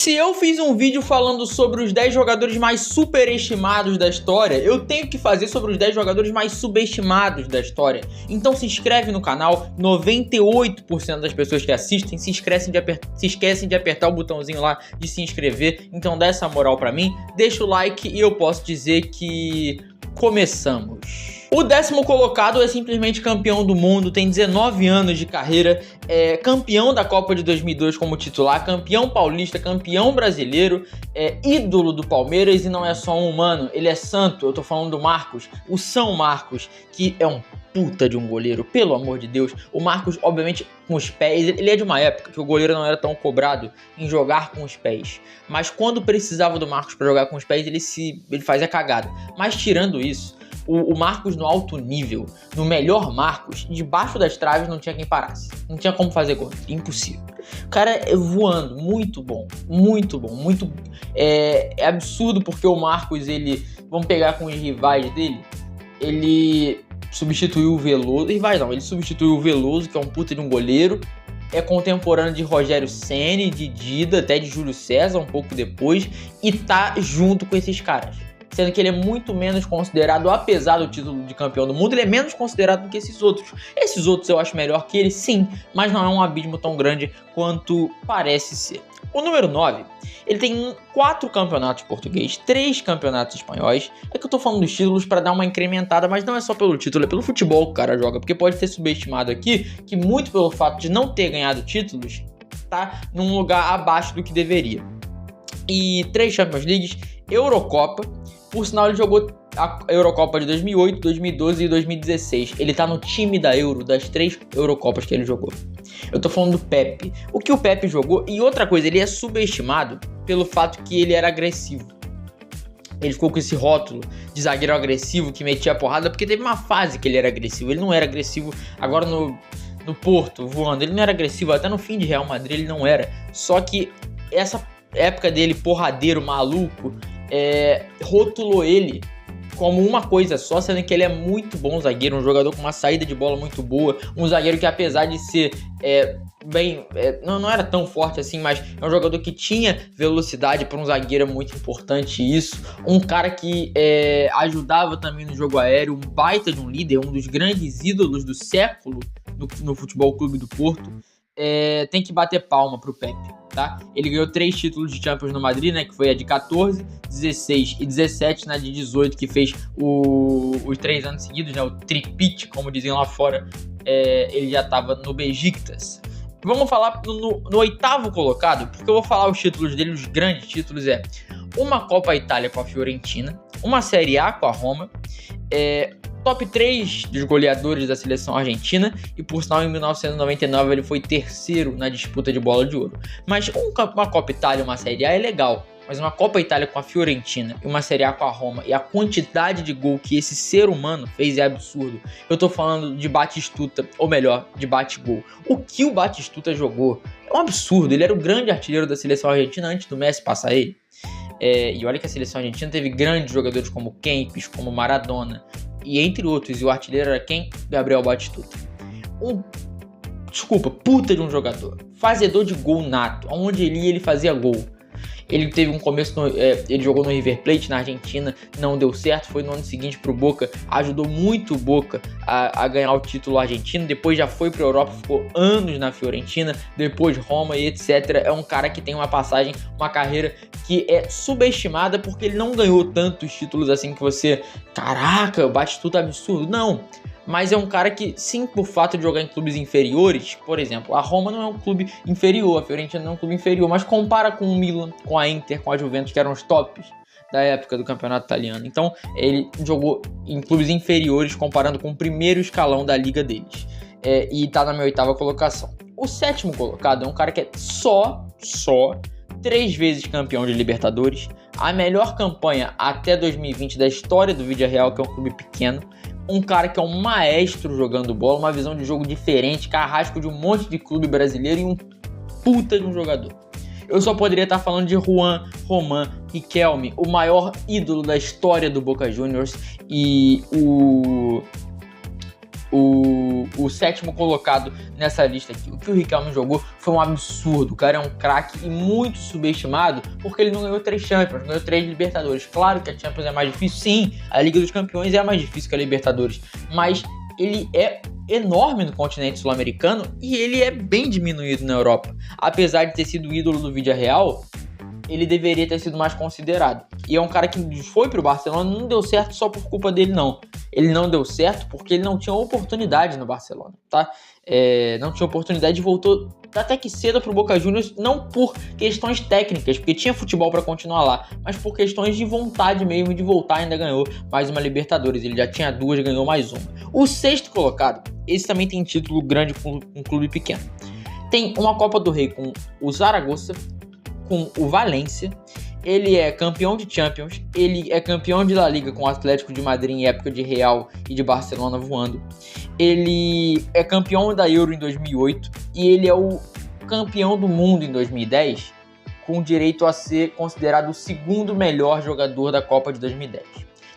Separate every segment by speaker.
Speaker 1: Se eu fiz um vídeo falando sobre os 10 jogadores mais superestimados da história, eu tenho que fazer sobre os 10 jogadores mais subestimados da história. Então se inscreve no canal, 98% das pessoas que assistem se esquecem de apertar o botãozinho lá de se inscrever. Então dá essa moral pra mim, deixa o like e eu posso dizer que começamos. O 10º colocado é simplesmente campeão do mundo, tem 19 anos de carreira, é campeão da Copa de 2002 como titular, campeão paulista, campeão brasileiro, é ídolo do Palmeiras e não é só um humano, ele é santo. Eu tô falando do Marcos, o São Marcos, que é um puta de um goleiro, pelo amor de Deus. O Marcos, obviamente, com os pés, ele é de uma época que o goleiro não era tão cobrado em jogar com os pés, mas quando precisava do Marcos pra jogar com os pés, ele fazia cagada. Mas tirando isso, o Marcos no alto nível, no melhor Marcos, debaixo das traves não tinha quem parasse. Não tinha como fazer gol, impossível. O cara é voando, muito bom, muito bom, muito... É absurdo porque o Marcos, vamos pegar com os rivais dele, ele substituiu o Veloso, ele substituiu o Veloso, que é um puta de um goleiro, é contemporâneo de Rogério Ceni, de Dida, até de Júlio César, um pouco depois, e tá junto com esses caras. Sendo que ele é muito menos considerado, apesar do título de campeão do mundo, ele é menos considerado do que esses outros. Esses outros eu acho melhor que ele, sim, mas não é um abismo tão grande quanto parece ser. O número 9, ele tem 4 campeonatos portugueses, 3 campeonatos espanhóis. É que eu tô falando dos títulos para dar uma incrementada, mas não é só pelo título, é pelo futebol que o cara joga, porque pode ser subestimado aqui, que muito pelo fato de não ter ganhado títulos, tá num lugar abaixo do que deveria. E 3 Champions Leagues, Eurocopa. Por sinal, ele jogou a Eurocopa de 2008, 2012 e 2016. Ele tá no time da Euro, das 3 Eurocopas que ele jogou. Eu tô falando do Pepe. O que o Pepe jogou... E outra coisa, ele é subestimado pelo fato que ele era agressivo. Ele ficou com esse rótulo de zagueiro agressivo que metia a porrada, porque teve uma fase que ele era agressivo. Ele não era agressivo agora no Porto, voando. Ele não era agressivo, até no fim de Real Madrid ele não era. Só que essa época dele, porradeiro, maluco... rotulou ele como uma coisa só, sendo que ele é muito bom zagueiro, um jogador com uma saída de bola muito boa, um zagueiro que apesar de ser não era tão forte assim, mas é um jogador que tinha velocidade. Para um zagueiro é muito importante isso, um cara que ajudava também no jogo aéreo, um baita de um líder, um dos grandes ídolos do século no Futebol Clube do Porto. Tem que bater palma pro Pepe, tá? Ele ganhou 3 títulos de Champions no Madrid, né? Que foi a de 14, 16 e 17, na de 18, que fez os 3 anos seguidos, né? O tripit, como dizem lá fora. Ele já tava no Besiktas. Vamos falar no 8º colocado, porque eu vou falar os títulos dele, os grandes títulos uma Copa Itália com a Fiorentina, uma Série A com a Roma, top 3 dos goleadores da seleção argentina, e por sinal em 1999 ele foi 3º na disputa de bola de ouro. Mas uma Copa Itália e uma Série A é legal, mas uma Copa Itália com a Fiorentina e uma Série A com a Roma, e a quantidade de gol que esse ser humano fez é absurdo. Eu tô falando de Batistuta, ou melhor, de Batigol. O que o Batistuta jogou é um absurdo. Ele era o grande artilheiro da seleção argentina antes do Messi passar ele. E olha que a seleção argentina teve grandes jogadores como Kempes, como Maradona, e entre outros, e o artilheiro era quem? Gabriel Batistuta. Puta de um jogador. Fazedor de gol nato. Onde ele ia, ele fazia gol. Ele teve um começo, ele jogou no River Plate na Argentina, não deu certo, foi no ano seguinte pro Boca, ajudou muito o Boca a ganhar o título argentino, depois já foi pra Europa, ficou anos na Fiorentina, depois Roma e etc. É um cara que tem uma passagem, uma carreira que é subestimada porque ele não ganhou tantos títulos assim que você, caraca, o Batistuta é absurdo, não. Mas é um cara que, sim, por fato de jogar em clubes inferiores, por exemplo, a Roma não é um clube inferior, a Fiorentina não é um clube inferior, mas compara com o Milan, com a Inter, com a Juventus, que eram os tops da época do campeonato italiano. Então, ele jogou em clubes inferiores, comparando com o primeiro escalão da liga deles. E tá na minha 8ª colocação. O 7º colocado é um cara que é só 3 vezes campeão de Libertadores, a melhor campanha até 2020 da história do Villarreal, que é um clube pequeno, um cara que é um maestro jogando bola, uma visão de jogo diferente, carrasco de um monte de clube brasileiro e um puta de um jogador. Eu só poderia estar falando de Juan Román Riquelme, o maior ídolo da história do Boca Juniors, e o sétimo colocado nessa lista aqui. O que o Riquelme jogou foi um absurdo. O cara é um craque e muito subestimado porque ele não ganhou 3 Champions, ganhou 3 Libertadores. Claro que a Champions é mais difícil, sim, a Liga dos Campeões é mais difícil que a Libertadores, mas ele é enorme no continente sul-americano e ele é bem diminuído na Europa. Apesar de ter sido ídolo do Villarreal, ele deveria ter sido mais considerado. E é um cara que foi pro Barcelona, não deu certo só por culpa dele, não. Ele não deu certo porque ele não tinha oportunidade no Barcelona, tá? Não tinha oportunidade e voltou até que cedo pro Boca Juniors, não por questões técnicas, porque tinha futebol para continuar lá, mas por questões de vontade mesmo de voltar. Ainda ganhou mais uma Libertadores, ele já tinha 2, ganhou mais uma. O sexto colocado, esse também tem título grande com um clube pequeno. Tem uma Copa do Rei com o Zaragoza, com o Valência, ele é campeão de Champions, ele é campeão de La Liga com o Atlético de Madrid em época de Real e de Barcelona voando, ele é campeão da Euro em 2008 e ele é o campeão do mundo em 2010, com direito a ser considerado o segundo melhor jogador da Copa de 2010.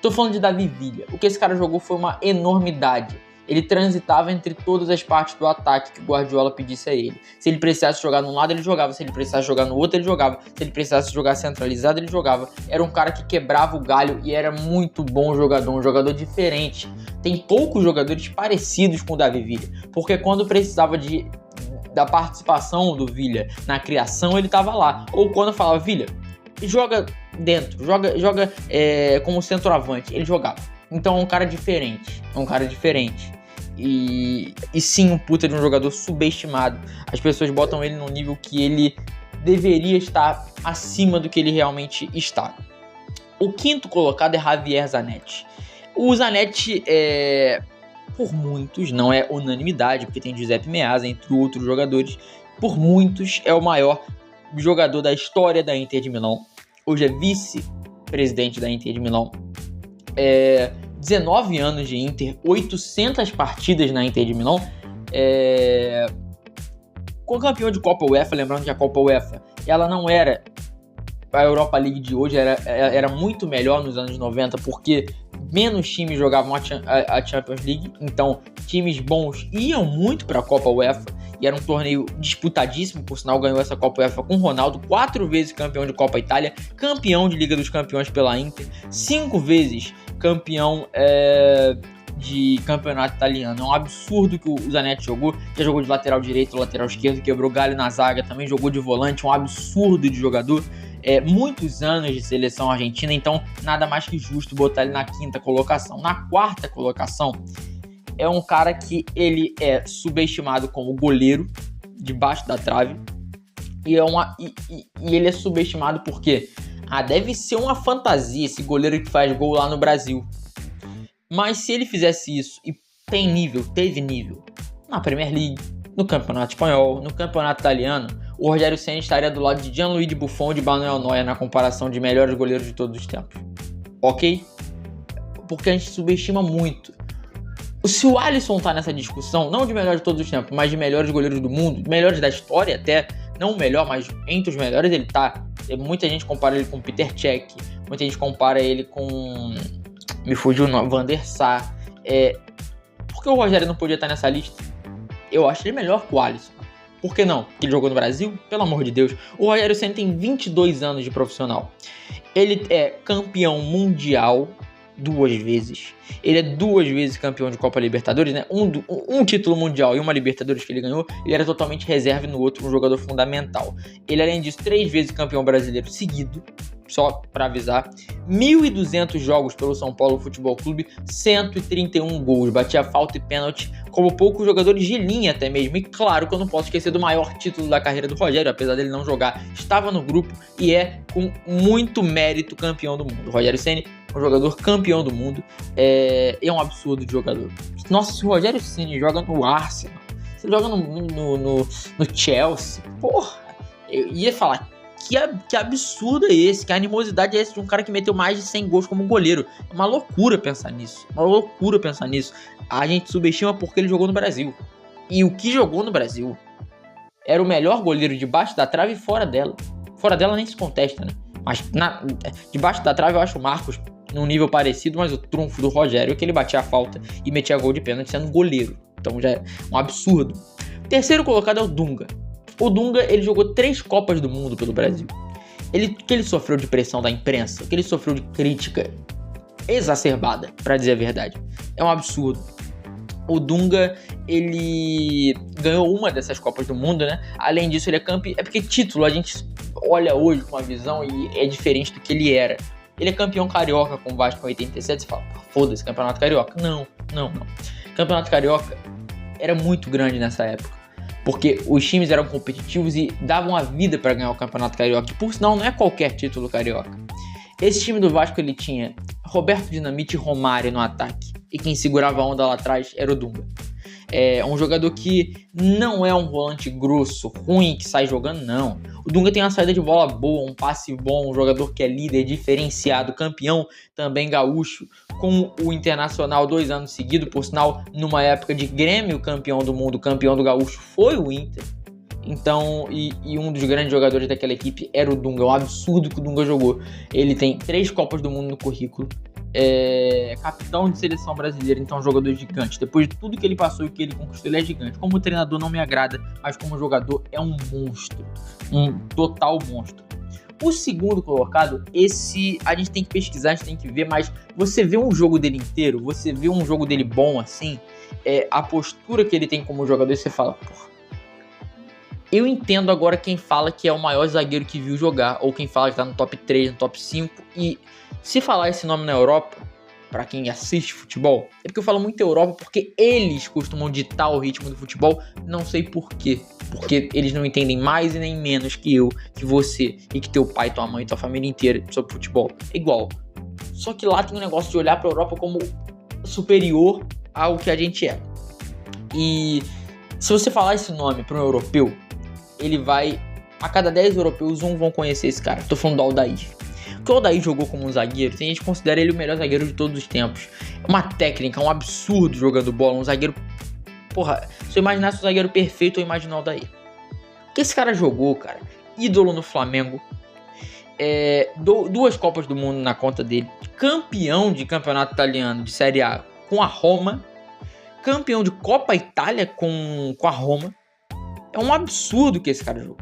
Speaker 1: Tô falando de David Villa. O que esse cara jogou foi uma enormidade. Ele transitava entre todas as partes do ataque que o Guardiola pedisse a ele. Se ele precisasse jogar num lado, ele jogava. Se ele precisasse jogar no outro, ele jogava. Se ele precisasse jogar centralizado, ele jogava. Era um cara que quebrava o galho e era muito bom jogador, um jogador diferente. Tem poucos jogadores parecidos com o David Villa, porque quando precisava da participação do Villa na criação, ele estava lá. Ou quando falava, Villa, joga dentro, joga como centroavante, ele jogava. Então é um cara diferente, E sim, um puta de um jogador subestimado. As pessoas botam ele num nível que ele deveria estar acima do que ele realmente está. O quinto colocado é Javier Zanetti. O Zanetti por muitos, não é unanimidade, porque tem Giuseppe Meazza, entre outros jogadores, por muitos é o maior jogador da história da Inter de Milão. Hoje é vice-presidente da Inter de Milão. 19 anos de Inter, 800 partidas na Inter de Milão, com campeão de Copa UEFA. Lembrando que a Copa UEFA ela não era a Europa League de hoje, era muito melhor nos anos 90, porque menos times jogavam a Champions League, então times bons iam muito para a Copa UEFA, e era um torneio disputadíssimo. Por sinal, ganhou essa Copa UEFA com Ronaldo, 4 vezes campeão de Copa Itália, campeão de Liga dos Campeões pela Inter, 5 vezes campeão de campeonato italiano. É um absurdo que o Zanetti jogou. Já jogou de lateral direito, lateral esquerdo, quebrou galho na zaga, também jogou de volante, um absurdo de jogador. Muitos anos de seleção argentina, então nada mais que justo botar ele na quinta colocação. Na quarta colocação é um cara que ele é subestimado como goleiro debaixo da trave, e ele é subestimado porque deve ser uma fantasia esse goleiro que faz gol lá no Brasil. Mas se ele fizesse isso e teve nível na Premier League, no Campeonato Espanhol, no Campeonato Italiano, o Rogério Ceni estaria do lado de Gianluigi Buffon e de Manuel Neuer na comparação de melhores goleiros de todos os tempos. Ok? Porque a gente subestima muito. Se o Alisson tá nessa discussão, não de melhor de todos os tempos, mas de melhores goleiros do mundo, melhores da história até, não o melhor, mas entre os melhores ele tá. Muita gente compara ele com o Peter Cech, muita gente compara ele com... me fugiu o nome, Van der Sar. Por que o Rogério não podia estar nessa lista? Eu acho ele melhor que o Alisson. Por que não? Porque ele jogou no Brasil? Pelo amor de Deus. O Rogério Ceni tem 22 anos de profissional. Ele é campeão mundial 2 vezes. Ele é 2 vezes campeão de Copa Libertadores, né? Um título mundial e uma Libertadores que ele ganhou. Ele era totalmente reserva e no outro um jogador fundamental. Ele, além disso, 3 vezes campeão brasileiro seguido. Só para avisar, 1.200 jogos pelo São Paulo Futebol Clube, 131 gols, batia falta e pênalti, como poucos jogadores de linha até mesmo. E claro que eu não posso esquecer do maior título da carreira do Rogério, apesar dele não jogar, estava no grupo e é com muito mérito campeão do mundo. O Rogério Ceni, um jogador campeão do mundo, é um absurdo de jogador. Nossa, se o Rogério Ceni joga no Arsenal, se ele joga no Chelsea, porra, eu ia falar... Que absurdo é esse? Que animosidade é essa de um cara que meteu mais de 100 gols como goleiro? É uma loucura pensar nisso. A gente subestima porque ele jogou no Brasil. E o que jogou no Brasil era o melhor goleiro debaixo da trave e fora dela. Fora dela nem se contesta, né? Mas debaixo da trave eu acho o Marcos num nível parecido, mas o trunfo do Rogério é que ele batia a falta e metia gol de pênalti sendo goleiro. Então já é um absurdo. Terceiro colocado é o Dunga. O Dunga, ele jogou 3 Copas do Mundo pelo Brasil. Que ele sofreu de pressão da imprensa, que ele sofreu de crítica exacerbada, pra dizer a verdade. É um absurdo. O Dunga, ele ganhou uma dessas Copas do Mundo, né? Além disso, ele é campeão. É porque título a gente olha hoje com uma visão e é diferente do que ele era. Ele é campeão carioca com o Vasco em 87. Você fala, foda-se, campeonato carioca. Não. Campeonato carioca era muito grande nessa época, porque os times eram competitivos e davam a vida para ganhar o campeonato carioca. Por sinal, não é qualquer título carioca. Esse time do Vasco, ele tinha Roberto Dinamite e Romário no ataque. E quem segurava a onda lá atrás era o Dunga. É um jogador que não é um volante grosso, ruim, que sai jogando, não. O Dunga tem uma saída de bola boa, um passe bom, um jogador que é líder, diferenciado, campeão também gaúcho, com o Internacional 2 anos seguidos. Por sinal, numa época de Grêmio campeão do mundo, campeão do gaúcho foi o Inter. Então, e um dos grandes jogadores daquela equipe era o Dunga. É um absurdo que o Dunga jogou. Ele tem 3 Copas do Mundo no currículo. É capitão de seleção brasileira, então é um jogador gigante. Depois de tudo que ele passou e que ele conquistou, ele é gigante. Como treinador não me agrada, mas como jogador é um monstro. Um total monstro. O segundo colocado, esse a gente tem que pesquisar, a gente tem que ver, mas você vê um jogo dele inteiro, você vê um jogo dele bom assim, a postura que ele tem como jogador, você fala, porra. Eu entendo agora quem fala que é o maior zagueiro que viu jogar, ou quem fala que tá no top 3, no top 5, e se falar esse nome na Europa, pra quem assiste futebol, é porque eu falo muito Europa, porque eles costumam ditar o ritmo do futebol, não sei por quê, porque eles não entendem mais e nem menos que eu, que você, e que teu pai, tua mãe, tua família inteira sobre futebol, é igual. Só que lá tem um negócio de olhar pra Europa como superior ao que a gente é. E se você falar esse nome pra um europeu, ele vai, a cada 10 europeus, um vão conhecer esse cara. Tô falando do Aldair. Porque o Aldair jogou como um zagueiro, tem gente que considera ele o melhor zagueiro de todos os tempos. Uma técnica, um absurdo jogando bola, um zagueiro... Porra, se eu imaginasse o zagueiro perfeito, eu imagino o Aldair. O que esse cara jogou, cara? Ídolo no Flamengo. 2 Copas do Mundo na conta dele. Campeão de campeonato italiano de Série A com a Roma. Campeão de Copa Itália com a Roma. É um absurdo que esse cara jogou.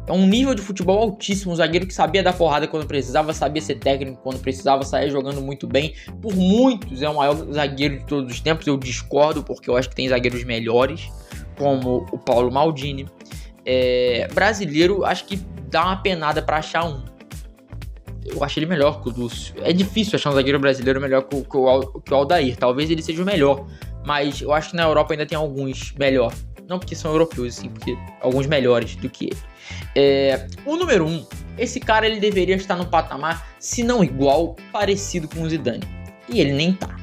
Speaker 1: É um nível de futebol altíssimo. Um zagueiro que sabia dar porrada quando precisava, sabia ser técnico quando precisava, saía jogando muito bem. Por muitos é o maior zagueiro de todos os tempos. Eu discordo, porque eu acho que tem zagueiros melhores, como o Paulo Maldini. Brasileiro, acho que dá uma penada pra achar um. Eu acho ele melhor que o Lúcio. É difícil achar um zagueiro brasileiro melhor que o Aldair. Talvez ele seja o melhor, mas eu acho que na Europa ainda tem alguns melhor. Não porque são europeus, sim, porque alguns melhores do que ele. O número 1, esse cara ele deveria estar no patamar, se não igual, parecido com o Zidane. E ele nem tá.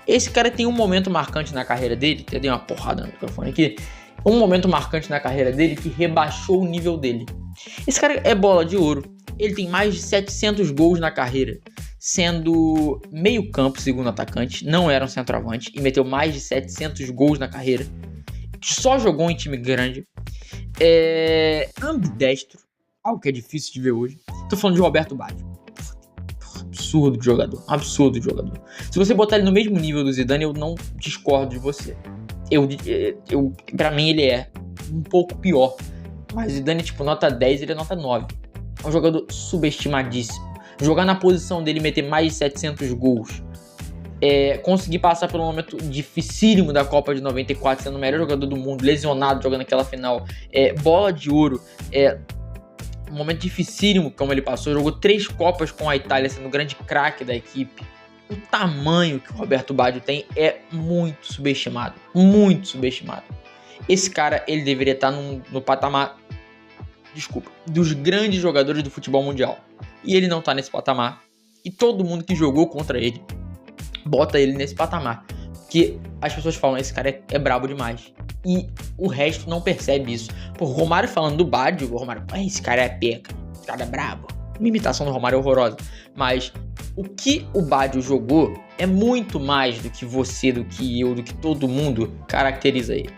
Speaker 1: Esse cara tem um momento marcante na carreira dele, eu dei uma porrada no microfone aqui, um momento marcante na carreira dele que rebaixou o nível dele. Esse cara é bola de ouro. Ele tem mais de 700 gols na carreira, sendo meio campo, segundo atacante, não era um centroavante, e meteu mais de 700 gols na carreira. Só jogou em time grande. Ambidestro, algo que é difícil de ver hoje. Tô falando de Roberto Baggio. Absurdo de jogador. Se você botar ele no mesmo nível do Zidane, eu não discordo de você. Pra mim ele é um pouco pior. Mas Zidane, nota 10, ele é nota 9. É um jogador subestimadíssimo. Jogar na posição dele e meter mais de 700 gols. Conseguir passar pelo momento dificílimo da Copa de 94, sendo o melhor jogador do mundo, lesionado, jogando aquela final. Bola de ouro. Um momento dificílimo como ele passou. Jogou 3 Copas com a Itália, sendo o grande craque da equipe. O tamanho que o Roberto Baggio tem é muito subestimado. Muito subestimado. Esse cara, ele deveria estar no patamar... dos grandes jogadores do futebol mundial. E ele não tá nesse patamar. E todo mundo que jogou contra ele bota ele nesse patamar. Porque as pessoas falam, esse cara é brabo demais. E o resto não percebe isso. Pô, o Romário falando do Baggio, o Romário, esse cara é peca, esse cara é brabo. Uma imitação do Romário é horrorosa. Mas o que o Baggio jogou é muito mais do que você, do que eu, do que todo mundo caracteriza ele.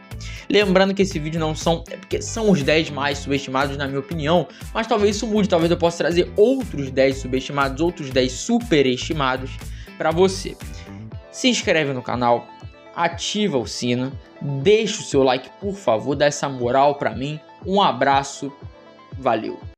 Speaker 1: Lembrando que esse vídeo não são... É porque são os 10 mais subestimados na minha opinião, mas talvez isso mude, talvez eu possa trazer outros 10 subestimados, outros 10 superestimados pra você. Se inscreve no canal, ativa o sino, deixa o seu like, por favor, dá essa moral pra mim. Um abraço, valeu!